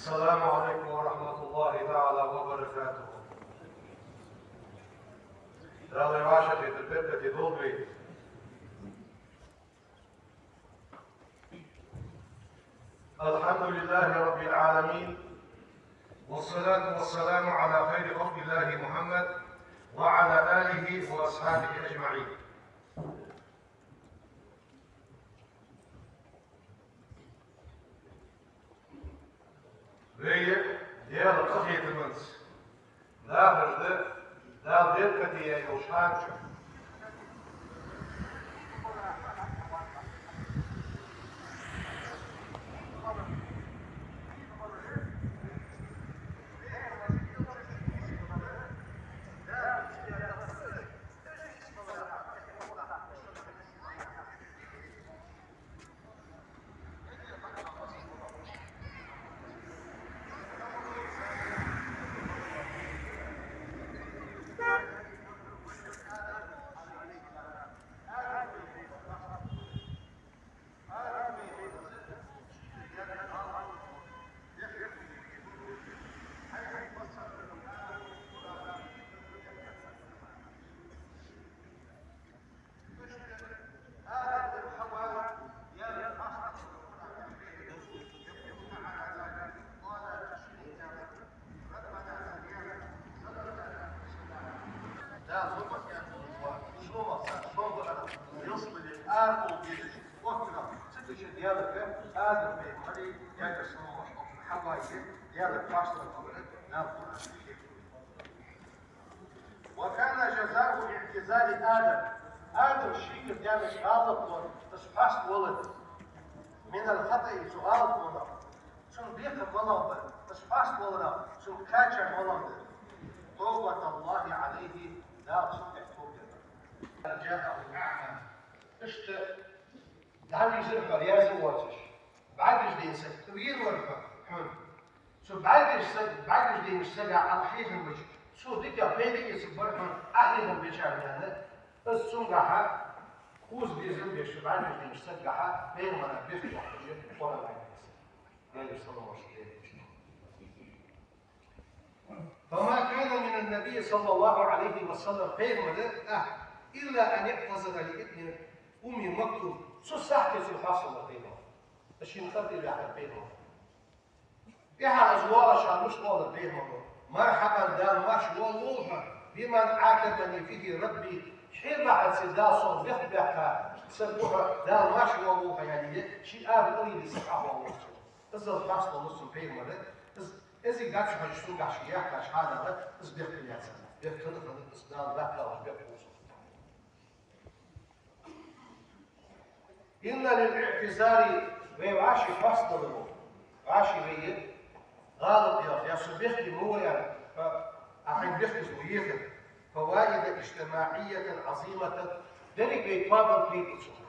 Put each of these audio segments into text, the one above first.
السلام عليكم ورحمة الله تعالى وبركاته. Dragi vaši prijatelji dobri, alhamdulillahi rabbil alamin, wassalatu wassalamu ala khayri khalqillahi Muhammad wa ala alihi wa ashabihi ajma'in. Wij delen vergetelmens. Naverde, daar dilke die je ons haantje. وكان جزاء اعتزال آدم شيء قدامك غلط تصحص ولد من الخطأ سغلط ولد شن بيقف ولد تصحص ولد شن كاتش ولد توبة الله عليه لا تصدق توبة جاءه الأعمى دعم يزرق رياضي واتش بعد جدين سك تغيير ورفع حن شو بعد جدين السجع على حيث الوجه شو ديك بينك يصبر حن أهلهم بيشار هذا بس سنجحها خوز بيزن بيش بعد جدين السجع بين ما بيفتح وحجة ولا بعد قال صلى الله عليه وسلم فما كان من النبي صلى الله عليه وسلم خير مدد إلا أن يعتذر لابن أم مكتوم شو صح كذي حاصل بينهم عشان خاطر يحب بينهم إحنا أزواج عشان مش طالب بينهم مرحبا دام مش والله بمن عاتبني فيه ربي حين بعد سداسون بيخبحها سبوها دام مش والله يعني شيء أريد الصحة والله إذا الحاصل نص بينهم إذا قاعد شو هالشو قاعد شيء كاش هذا بس بيخبل يا زلمة بيخبل هذا إصدار لا لا بيخبل إن للاعتذار ويعاشي فاصله عاشي غير غالط يا صبيحي هو يعني أحين بيخبز وياخذ فوائد اجتماعية عظيمة ذلك يتوابل في الصحة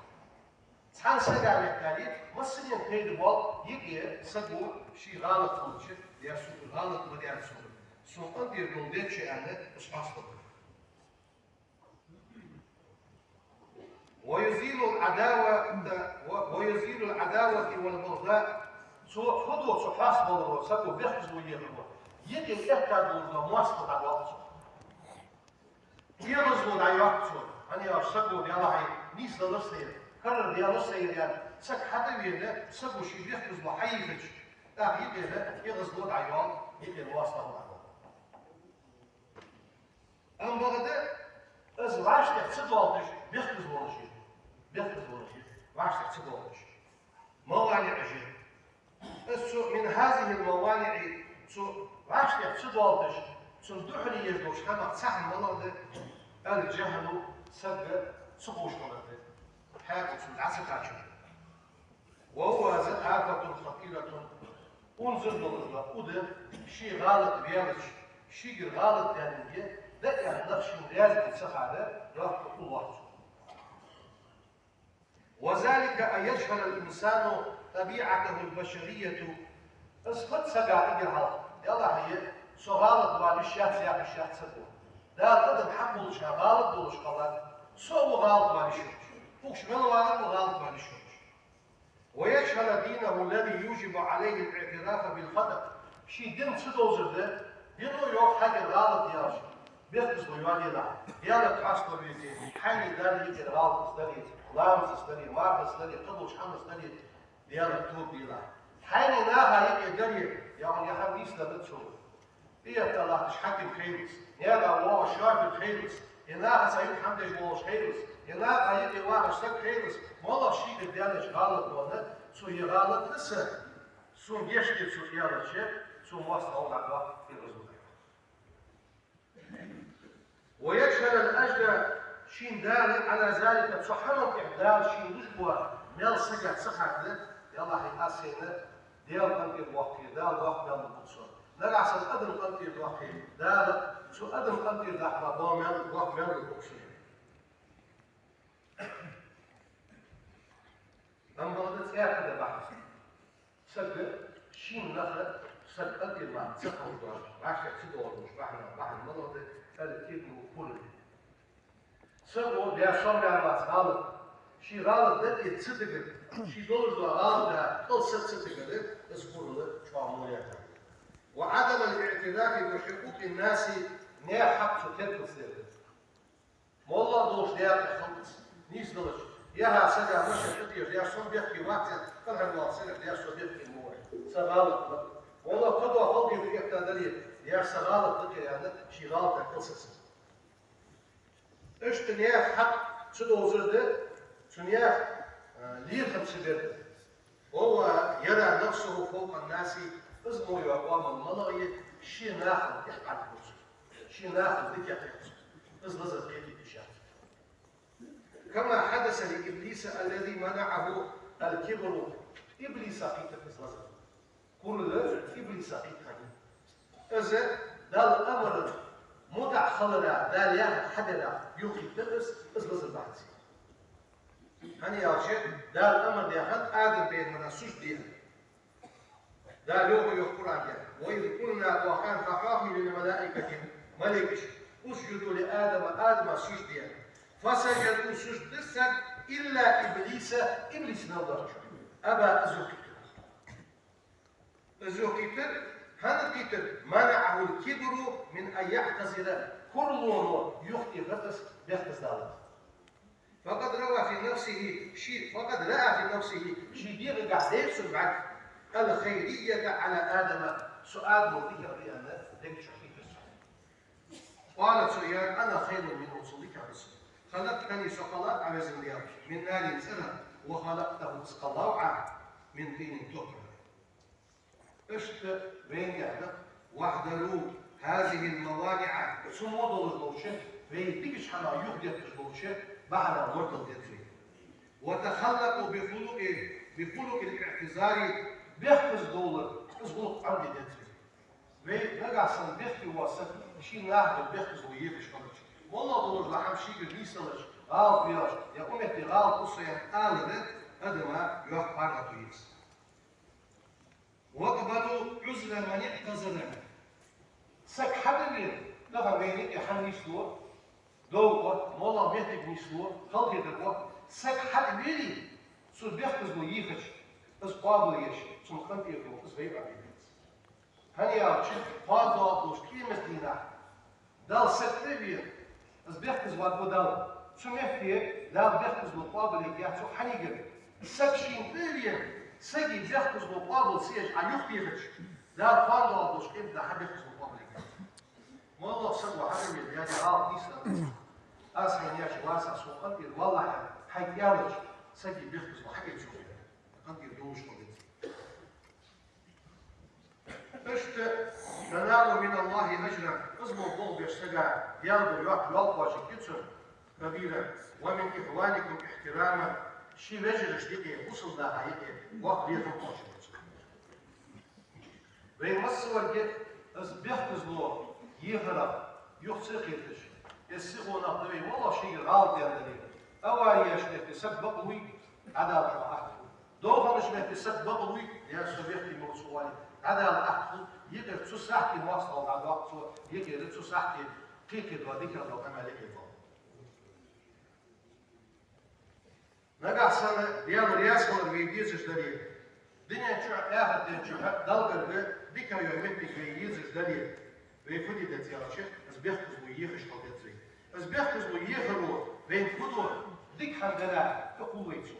تحان سجع للتالي مصريا كيد بول يجي سجوا شيء غلط فوتش يا سوق غلط ما يا سوق أنت يقولون شيء أنا مش فاصله ويزيل العداوة والبغضاء سوء خذوا صحاص بولو سبوا بيخبزوا يغلبوا يجي يحتاجوا لمواصلة على الوقت يغزوا العيوات أنا أرسلوا يلا هاي نيس للصير كرر يلا الصير يعني سك حدا بيده سبوا شيء بيخبزوا حيزج لا يجي يغزوا العيوات يجي المواصلة على الوقت أم بغدا إذا عاش يحسدوا على بيخبزوا ولا شيء بيخبزوا ولا شيء عاش يحسدوا ولا شيء موانع عجيب من هذه الموانع عاش يحسدوا على شيء صندوحني يجوش هذا صح المرض الجهل سد صبوش مرض حاجة العسل عشان وهو آفة خطيرة انظر نظرة وده شيء غلط بيعملش شيء غلط يعني ده يعني نفس لازم يتسخر راح الله وذلك أن يجهل الإنسان طبيعته البشرية اصفت سجع إجرها يلا هي شو غلط والشيخ زي الشيخ سدوا لا قدم حقه مش غلط ولا مش غلط شو غلط والشيخ فوقش من غلط وغلط والشيخ ويجهل دينه الذي يوجب عليه الاعتراف بالخطأ Şi din çıdozurdu. Din yok hadi rahat diyor. Bir kız boyu alıyla. Yala kastor yüzü. Hani derdi ki rahat istedi. Lağım istedi. Mark istedi. Kıbul şam istedi. Diyalog tuğ diyla. Hani ne hayır ederi. Yani yahan istemedi çoğu. Diyet Allah tişhakim خيرس. Yala Allah şafir خيرس. İnâ sayın hamdej Allah خيرس. İnâ ayet var işte خيرس. Mola şiir diyalog galık oldu. Su yağlık kısı. Su geçti su yağlık. Su vasıta olmakla bir rezultat. ويشهد الأجر شين دال على ذلك تصحنهم إعدال شين رجبوا ميل سجع سحر يلا هي أسينا ديال قنطير وقتي دال وقت ميل البصر نرعس الأدم قنطير وقتي دال شو أدم قنطير دحرة ضامن وقت ميل البصر أما بدت إيه هذا بحث سجل شين نخل سجل قنطير ما تسقط دوار عشان تدور مش بحنا المرض الكلمة كله. سبوا بيشون بيعمل غلط. شيء غلط ده يتصدق. شيء دور غلط ده كل تصدق ده اسمه له شامولية. وعدم الاعتراف بحقوق الناس نيا حق تلك السيرة. والله دوش نيا خمس نيس دلش. ياها سجى مش كتير يا شون بيحكي وقت كل هالوقت سجى يا شون بيحكي موه. سغلط. والله قدوة قلبي في اقتدارية. يا سغالط تلك يعني شيء غلط قصص. إيش تنيا حق شدو وزرده تنيا ليه خمسة برد. هو يرى نفسه فوق الناس اسمه يقوم الملغي شيء ناخذ يحقق نفسه. شيء ناخذ ذيك يحقق. إزلز القيد الشاف. كما حدث لإبليس الذي منعه الكبر. إبليس قيت إزلز. كل إبليس قيت إذا دال أمر مدع خلنا دال ياه حدنا يوقي تلبس إزلز البحث. هني يا شيخ دال أمر دي أحد آدم بين من السجد دي. دال يوم يقرأ دي. وإذ قلنا وكان فقاهم للملائكة ملك اسجدوا لآدم آدم سجد دي. فسجدوا سجد السد إلا إبليس نظر. أبا أزوكيتر هذا الكتر منعه الكبر من أن يعتزل كل يخطي غطس بيخطس دالت. فقد رأى في نفسه شيء يرجع يرسل بعد الخيرية على آدم سؤال مرضية بأن ذلك شخصية قالت سؤال أنا خير من وصولك رسل خلقتني سقلاء على زنيار من نار سنة وخلقته سقلاء من طين تؤكل اشت بين يهدف واحذروا هذه الموانع سموضوا الغوشة ويتيجش حنا يهدف الغوشة بعد مرض الدفري وتخلقوا بخلق الاعتذار بيخبز دولار ازغلق عندي دفري ويرجع سن بيخبي واسد شي ناهد بيخبز ويبش خلق والله دولار لحم شي بيسلش غالب بياش يقوم يتي غالب قصة آلة هذا ما يوقع رتويس وقبلوا عزل من اعتذر سك حبيبين لغا بيني يحني سلور دوقة مولا مهتك نسلور خلق يدقوا سك حبيبين سو بيخبز ويخش اس قابل يشي سو مخنط يدقوا اس بيبع بيبين هني عارشي قادوا أطلوش كيمس دينا دال سك بيبين اس بيخبز وادو دال سو مهتي دال بيخبز وقابل يجي سو حنيقر سك شين بيبين سجي بيخبز مقابل سيج عن يختيفش لا فاندو أبوش كيف ده حد يخبز مقابل كده والله سجوا حبيبي يعني نيسا أسمع ياشي واسع سو قنطير والله حيالج سجي بيخبز وحاجة تشوفي قنطير دوش قبل اشت تنال من الله أجرا اسمه الضوء بيشتغى يالدو يوقع شكيتشن كبيرا ومن إخوانكم احتراما شي وجهش دقيقة وصل ده هيك وقت يفوتش ويمصور جد از بيحفظ له يهرب يخسر كيفش يسيقون أقدمي والله شيء غالط يعني أول يشنك تسبق وي عدال أحد دوغا مش تسبق وي يا سبيحتي مرسوالي عدال أحد يقدر تسحكي مواصلة بعد وقت يقدر تسحكي قيقظ وذكر لو أمالك الله نجح سنة ديال رياس ولا بيديزش دليل دنيا شو آخر دنيا شو دلقر بك يومك بيجيز دليل بيفدي دتيارشة از بيخز ويخش حدتري از بيخز ويخرو بين فدو ديك حمدنا تقوي شو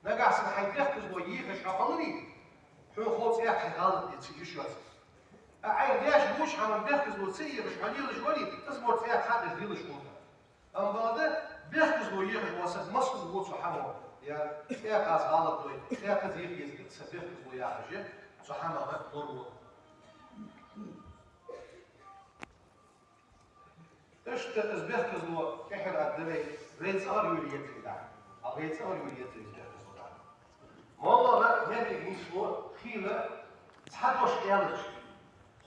نقع سنحي بيخز ويخش حقلني حو خوت يحكي غلط يتسيش واس عين ليش بوش عم بيخز وتسير مش عليل جولي تصبر فيها حد ديل شكون ام بعد بيخز ويخش واسد مصر بوت سبحانه يا قاس غلط وي يا كثير يزيد سبيخز ويخش سبحانه غفور اشت ازبيخز و كحر الدلي ريتس ار يوليت دا ريتس ار يوليت ازبيخز و دا والله لا هذيك نيسو خيله تحدوش يالش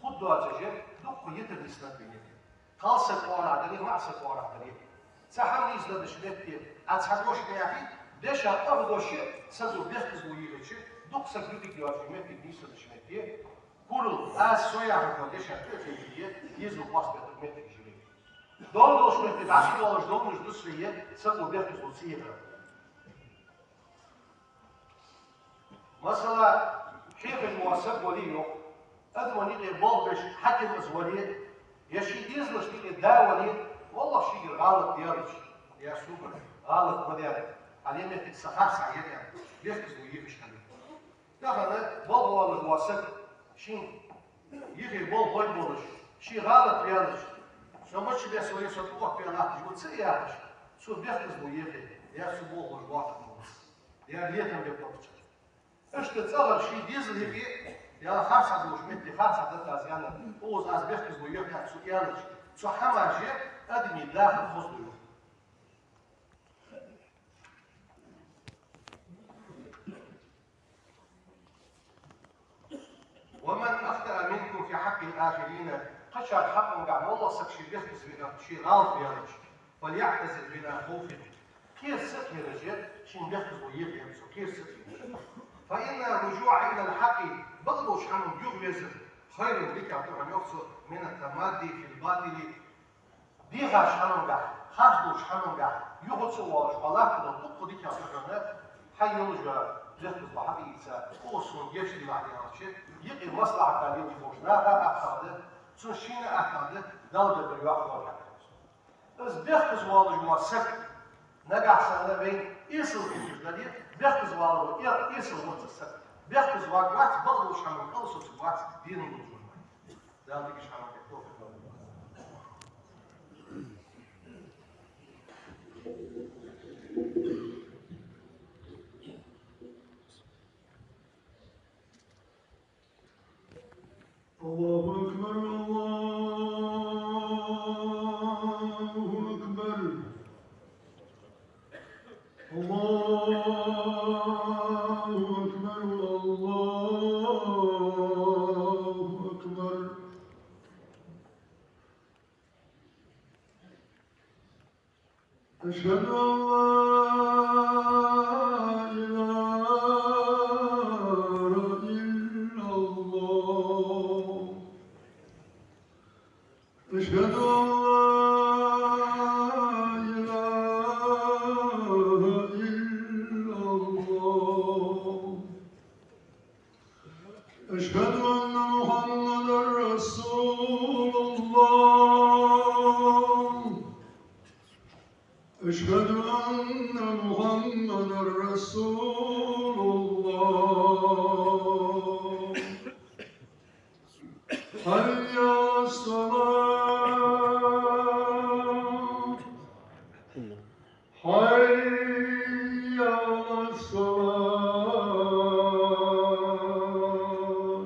خد دواتجه دق يتر نسنت بينتي خاصة ورا دلي مع صف ورا دلي سحر نيزد بشدتي اتحدوش ياخي دشا افضل شيء سزو بيخز و يلش دق سكرتي دواتجه متي نيسد بشدتي كل اس سويا هو دشا تفيديه يزو باس بتمتي دولش متى عشان دولش دولش دوسريه سمو بيخز وصيغه مثلا كيف المواسب وليه ادمني بولبش حكم ازوليه يا شي ديزلش في الداولي والله شيء غلط ديالش يا سوبر غلط بدير علينا في الصحه سعيده بيخز ويفش كمان دخل بول المواسب شي يجي بول بولش شي غلط ديالش شو مش بيسوي شو تروح في النهر يقول سياحش شو بيخلص بويته يا سبوه الواحد يا ليتهم بيبطش ايش تتصور شيء ديزل هيك يا خاصة مش مدي خاصة ده زيانة اوز از بيخلص بويته شو يالش شو حماجي ادمي داخل خصله ومن اخطأ منكم في حق الاخرين خشى الحق قاعد والله سكشي بيخلص بنا شيء غلط بيالش فليعتزل بنا خوفه كيف ست يا رجال شين بيخلص ويفهم كيف ست فإن الرجوع إلى الحق بغضوش عنه يغلز خير بك طبعا يقصد من التمادي في الباطل دي غاش عنه قاعد خاصدوش عنه قاعد يغلز وارش الله كده تقو ديك يا صحراء حي يلجا بيخلص بحقيقة قوسون يشري بعدين عشان يقي مصلحة تعليم يفوش لا أحد تنشينا أحد دولة بالواقع والحق بس بيخلص والله موثق نجح سنة بين يصل في الجديد بيخلص والله يصل متصل بيخلص وقت برضه مش عم نخلص وقت دين الوجود ده مش عم نكتب الله أكبر الله أكبر الله أكبر أشهد أن لا إله إلا الله أشهد أن أشهد أن محمدًا رسول الله أشهد أن محمدًا رسول الله حي على الصلاة حي على الصلاة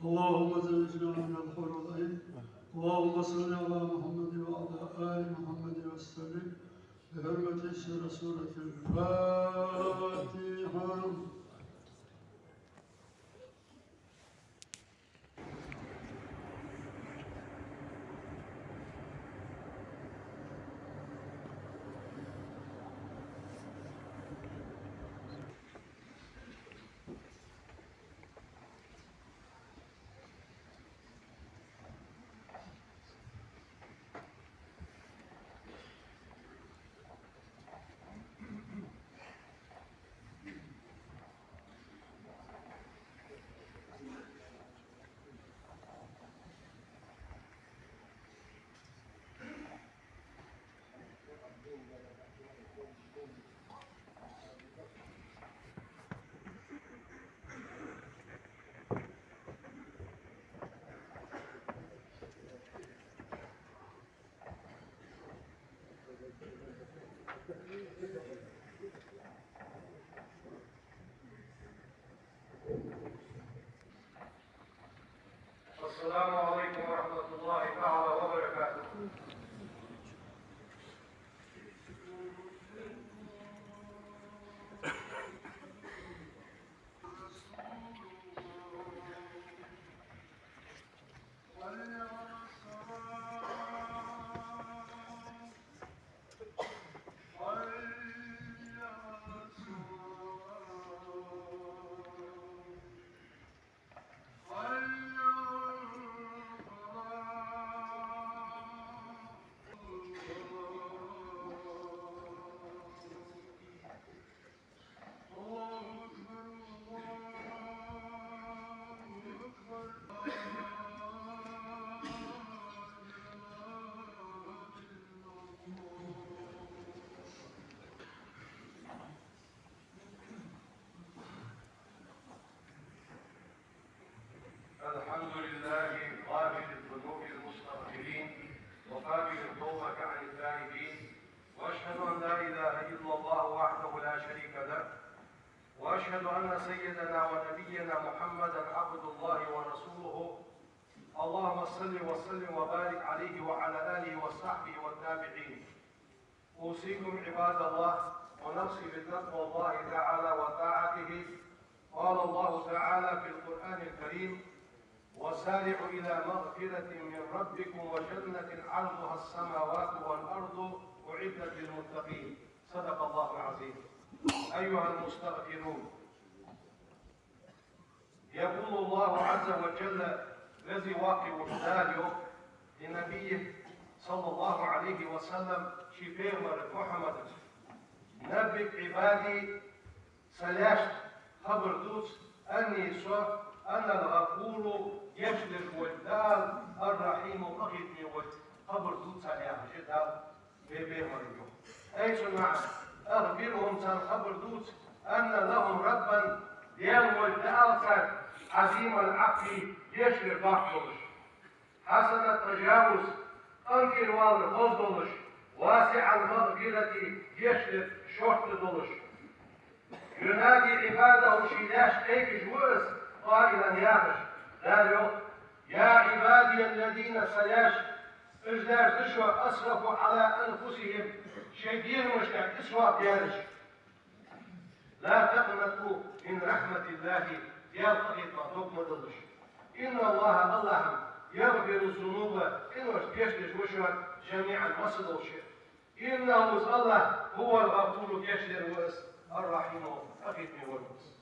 اللهم زوجنا من الحور العين. اللهم صل على محمد وعلى آل محمد وسلم بحرمة سورة الفاتحة. السلام عليكم ورحمة الله تعالى وبركاته. الحمد لله غافر الذنوب المستغفرين وقابل التوبة عن التائبين، واشهد ان لا اله الا الله وحده لا شريك له، واشهد ان سيدنا ونبينا محمدا عبد الله ورسوله. اللهم صل وسلم وبارك عليه وعلى اله وصحبه والتابعين. اوصيكم عباد الله ونفسي بتقوى الله تعالى وطاعته. قال الله تعالى في القرآن الكريم: وسارعوا إلى مغفرة من ربكم وجنة عرضها السماوات والأرض أعدت للمتقين. صدق الله العظيم. أيها المستغفرون، يقول الله عز وجل الذي واقع الداليو لنبيه صلى الله عليه وسلم شفير محمد: نبئ عبادي سلاشت خبر دوس أني سوف أنا الغفور يشلر والدال الرحيم أخذ من ود. خبر دوس عليها جدال بيبير مريو أي سمع أخبرهم سن خبر دوس أن لهم ربا ديال والدال عظيم العقل يشلر باحولش حسن التجاوز أنكر والغزدولش واسع المغفرة يشلر شوحت دولش ينادي عباده شيلاش ايك جوز قائلا ياهش قالوا: يا عبادي الذين سلاش ازدار تشوى اسرفوا على انفسهم شيدين مشتاق تسوى بيانش لا تقنطوا من رحمة الله يا طريق مطلوب مدلش إن الله يغفر الذنوب إنه يشلش وشوى جميعا مصد وشيء إنه الله هو الغفور يشلر وس الرحيم أخذني والنص.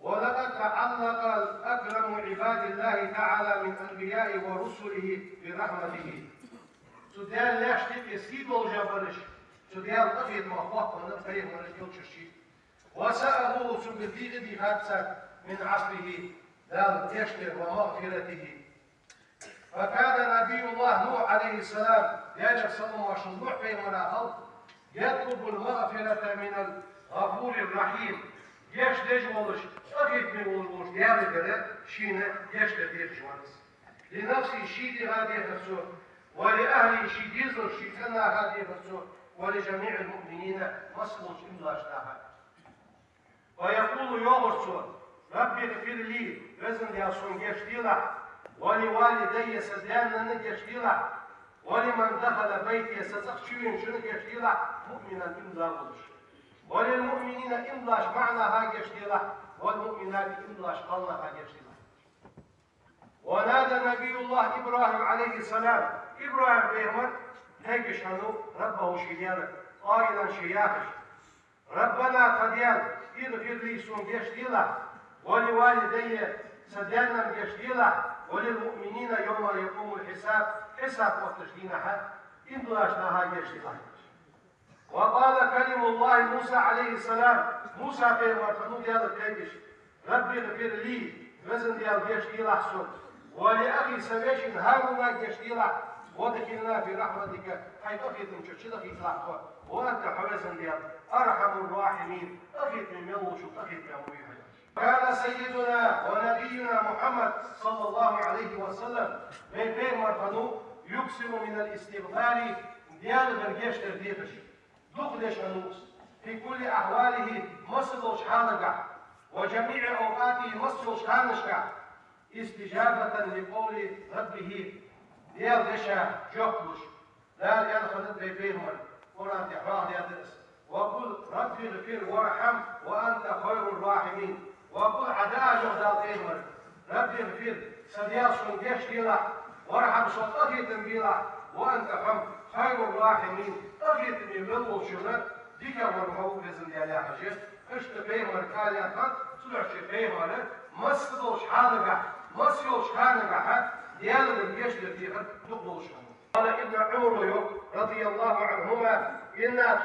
ولقد تعلق أكرم عباد الله تعالى من أنبياء ورسله برحمته. سودان لا شتيت يسيب الجبرش سودان أخذ مخوق من الفريق من الجوششي وسألوه سبتي إدي حادثة من عصره دال يشتر ومغفرته. فكان نبي الله نوح عليه السلام يجب صلى الله عليه وسلم في مناهض يطلب المغفرة من الغفور الرحيم. يشتج ولش أكيد من ولش يعني كذا شينا يشتج جوانس لنفسي شيء هذه الرسول ولأهل شيء يزر شيء كنا هذه الرسول ولجميع المؤمنين مصلوش إلا اشتاها. ويقول يوم الرسول Rabbi gfir li, vezin ya sun geçtiğila, vali valideyye sedyanını geçtiğila, vali man dakhala beytiye sazak çivin şunu geçtiğila, mu'minen imza olur. Vali mu'minine imlaş ma'naha geçtiğila, vel mu'minati imlaş kalnaha geçtiğila. ونادى نبي الله إبراهيم عليه السلام إبراهيم بيغمر تيجش هنو ربه شيئا قائلا شياخش ربنا قديان اغفر لي سون جشتيلا ولوالدي سديانا جشتيلا وللمؤمنين يوم يقوم الحساب حساب وقتشتينها إن دلاشناها جشتيلا وقال كلم الله موسى عليه السلام موسى بيغمر فنو ديال تيجش ربي اغفر لي وزن ديال جشتيلا حسن ولأخي سميش هارونا جشتيلا ودخلنا في رحمتك حيث أخذ من شرشدة في إطلاقها وأنت حوزن ديال أرحم الراحمين أخذ من يلوش أخذ من أمويها كان سيدنا ونبينا محمد صلى الله عليه وسلم من بين مرفنو يكسر من الاستغفار ديال غرجشتر ديغش دخلش أنوس في كل أحواله مصلوش حالقع وجميع أوقاته مصلوش حالشكع استجابة لقول ربه ديال دشا جوكلوش لا ينخذ بيبيهم قرآن تحراه يدرس وقل ربي اغفر وارحم وأنت خير الراحمين وقل عداء جهدال إيمر ربي اغفر سديال سنجيش ديلا وارحم صوتك تنبيلا وأنت خير الراحمين أغيت من بلو شنر ديكا ورمو بزن ديال حاجة اشت بيمر كاليا خط سلعش بيمر مسلوش حالقع مسيوش حالقع ديال الجيش الذي تقبل شأنه. قال ابن عمر رضي الله عنهما إنا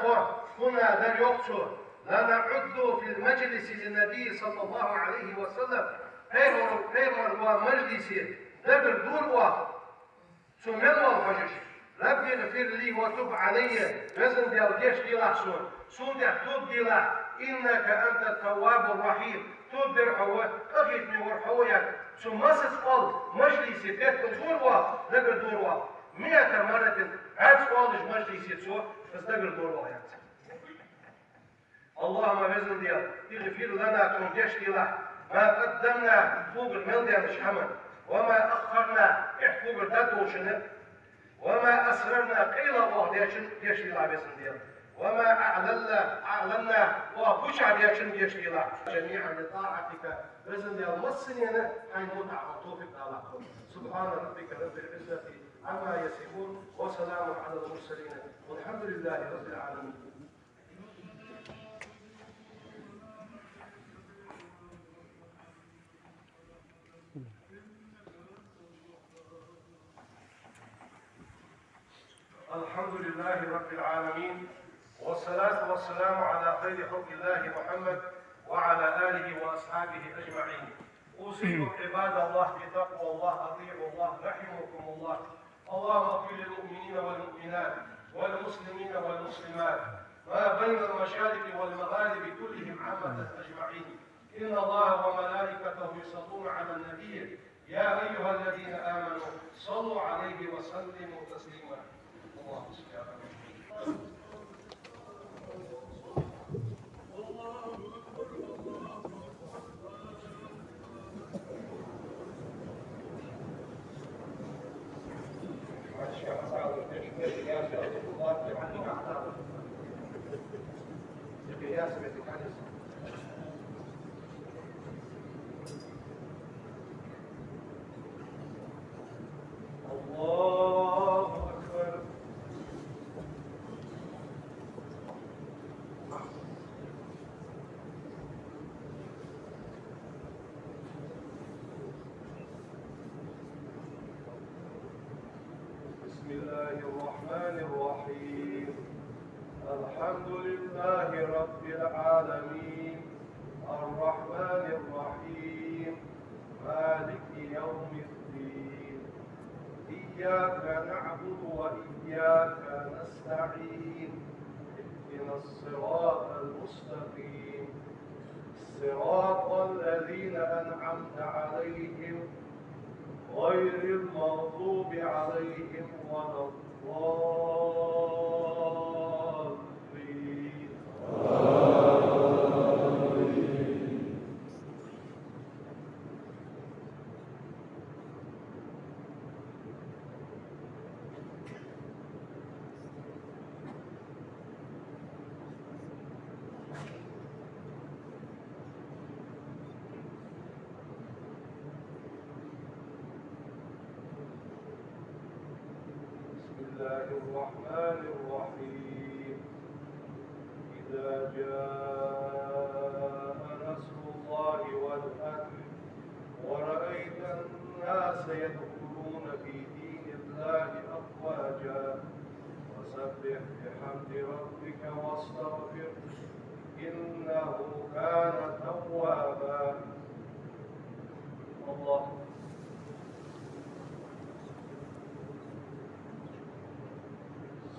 كنا ذا يقصر لنعد في المجلس للنبي صلى الله عليه وسلم بيمر ومجلس دبر دور سمل وفجش ربي اغفر لي وتب علي وزن ديال الجيش ديال حسون سودع توب ديلا إنك أنت التواب الرحيم تدبر حوا أخذ من ورحويا ثم تقول مجلسي تدخل دوروا دبر دوروا 100 مرة عاد تقولش مجلسي تسوى بس دبر دوروا يعني اللهم بإذن ديال اغفر لنا تنجش ديلا ما قدمنا فوق الملديا مش حمل وما أخرنا فوق الدادو شنب وما أسررنا قيل الله ديش ديلا بإذن ديال وما أعلنا وبشع بيشن بيشتيلا جميعا لطاعتك بإذن ديال مصنين حين متع وطوفق على سبحان ربك رب العزة عما يصفون وسلام على المرسلين والحمد لله رب العالمين. الحمد لله رب العالمين والصلاة والسلام على خير خلق الله محمد وعلى آله وأصحابه أجمعين. أوصيكم عباد الله بتقوى الله أطيعوا الله رحمكم الله. اللهم اغفر للمؤمنين والمؤمنات والمسلمين والمسلمات ما بين المشارق والمغارب كلهم عامة أجمعين. إن الله وملائكته يصلون على النبي يا أيها الذين آمنوا صلوا عليه وسلموا تسليما. اللهم صل على محمد. الله أكبر. بسم الله الرحمن الرحيم. الحمد لله رب العالمين الرحمن الرحيم مالك يوم الدين إياك نعبد وإياك نستعين اهدنا الصراط المستقيم صراط الذين أنعمت عليهم غير المغضوب عليهم ولا الضالين. الله الرحمن الرحيم إذا جاء نصر الله والفتح ورأيت الناس يدخلون في دين الله أفواجا فسبح بحمد ربك واستغفره إنه كان توابا. الله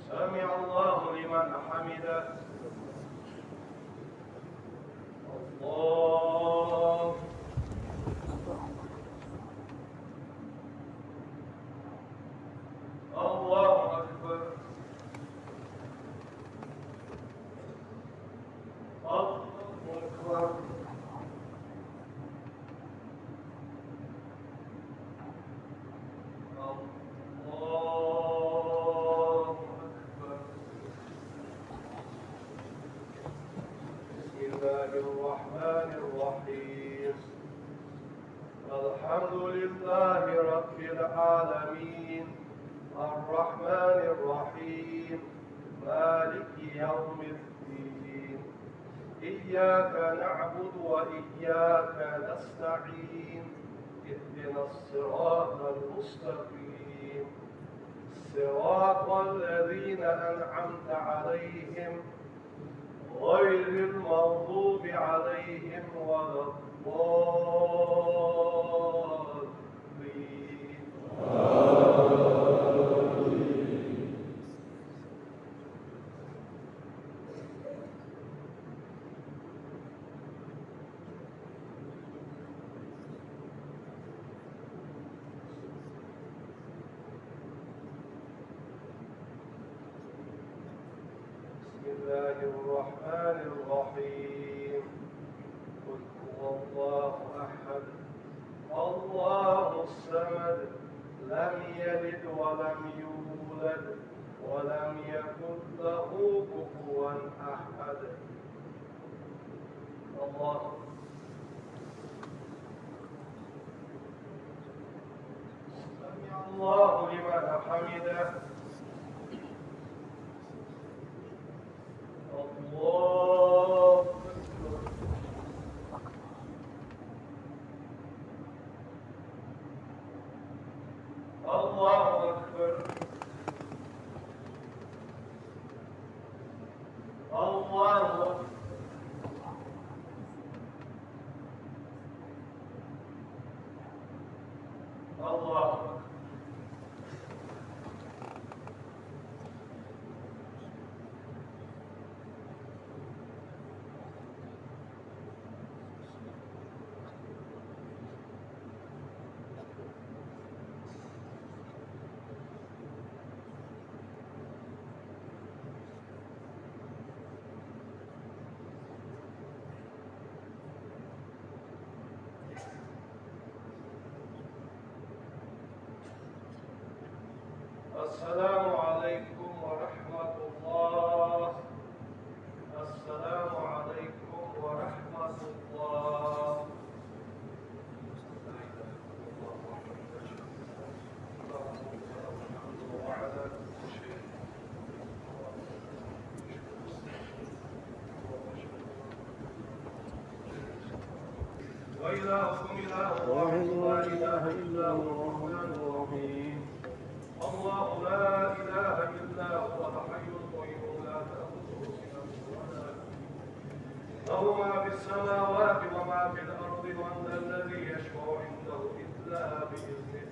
سمع الله لمن حمده. الله الله أكبر. الله أكبر. الله أكبر. بسم الله الرحمن الرحيم الحمد لله رب العالمين الرحمن الرحيم مالك يوم الدين إياك نعبد وإياك نستعين اهدنا الصراط المستقيم صراط الذين أنعمت عليهم غير المغضوب عليهم ولا الضالين. بسم الله الرحمن الرحيم قل هو الله أحد الله الصمد لم يلد ولم يولد ولم يكن له كفوا أحد. الله سمع الله لمن حمده. الله أكبر. الله أكبر. الله أكبر. الله أكبر. السلام عليكم ورحمة الله. السلام عليكم ورحمة الله. وإلهكم إله واحد لا إله إلا هو الرحمن الرحيم. الله لا إله إلا هو الحي القيوم لا تأخذه سنة ولا له ما في السماوات وما في الأرض من ذا الذي يشفع عنده إلا بإذنه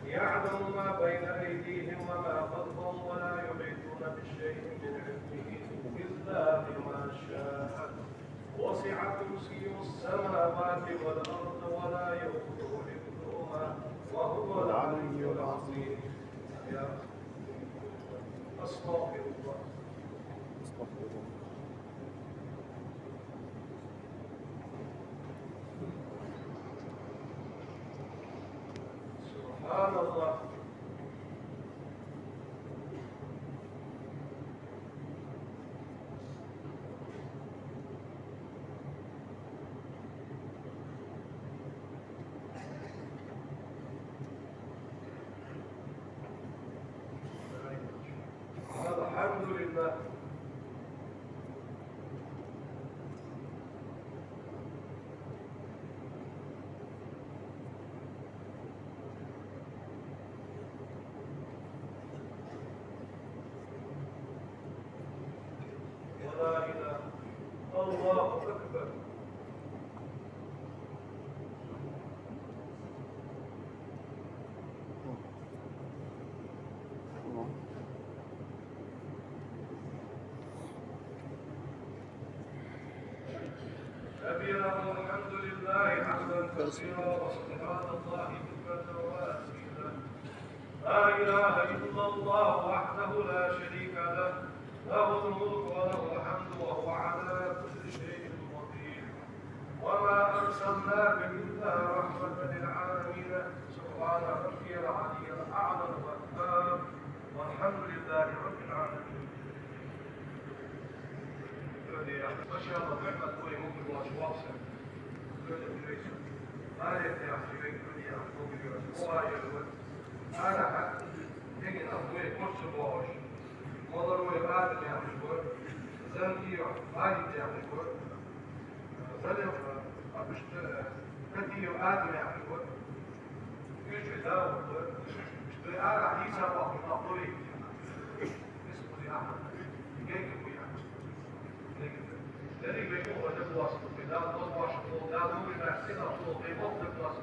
يعلم ما بين أيديهم وما خلفهم ولا يحيطون بشيء من علمه إلا بما شاء وسع كرسيه السماوات والأرض ولا يؤوده حفظهما وهو العلي العظيم. يا أستغفر الله. سبحان الله. لله. ولا إله. الله أكبر. كبيرا والحمد لله حمدا كثيرا وسبحان الله بكرة وأصيلا. لا إله إلا الله وحده لا شريك له، له الملك وله الحمد وهو على كل شيء قدير. وما أرسلناك إلا رحمة للعالمين. سبحان ربي العلي الأعلى الوهاب، والحمد لله رب العالمين. ما شاء الله فعلا تقولي ممكن واشواصل. ما يفتح في الدنيا ممكن أنا هيك أقول كل شباش مدر ويبعد يعني شباب زنتي عادي يعني شباب زلم أبشت كتير عادي يعني شباب كيش ده مش أنا عيسى واحد أقولي اسمه زي أحمد جاي Then he made all the was the down was washed all down, moving back in up all the month of